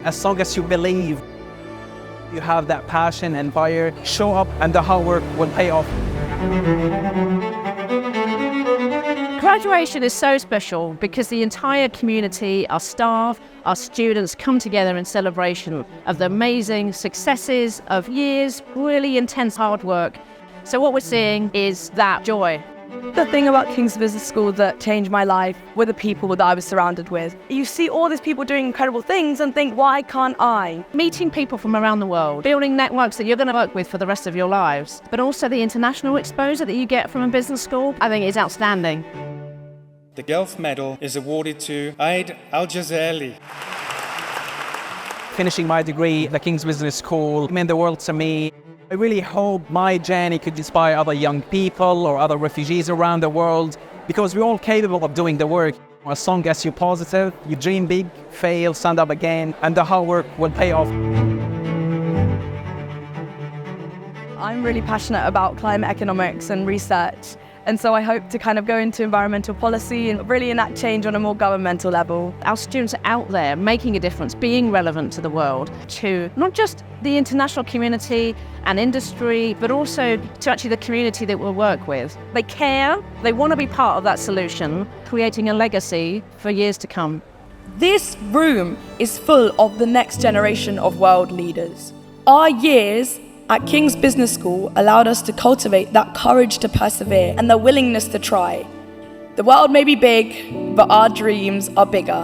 As long as you believe, you have that passion and fire, show up and the hard work will pay off. Graduation is so special because the entire community, our staff, our students come together in celebration of the amazing successes of years, really intense hard work. So what we're seeing is that joy. The thing about King's Business School that changed my life were the people that I was surrounded with. You see all these people doing incredible things and think, why can't I? Meeting people from around the world, building networks that you're going to work with for the rest of your lives, but also the international exposure that you get from a business school, I think is outstanding. The Gulf Medal is awarded to Aid Al-Jazali. Finishing my degree at the King's Business School meant the world to me. I really hope my journey could inspire other young people or other refugees around the world, because we're all capable of doing the work. As long as you're positive, you dream big, fail, stand up again, and the hard work will pay off. I'm really passionate about climate economics and research, and so I hope to kind of go into environmental policy and really enact change on a more governmental level. Our students are out there making a difference, being relevant to the world, to not just the international community and industry, but also to actually the community that we'll work with. They care, they want to be part of that solution, creating a legacy for years to come. This room is full of the next generation of world leaders. Our years at King's Business School allowed us to cultivate that courage to persevere and the willingness to try. The world may be big, but our dreams are bigger.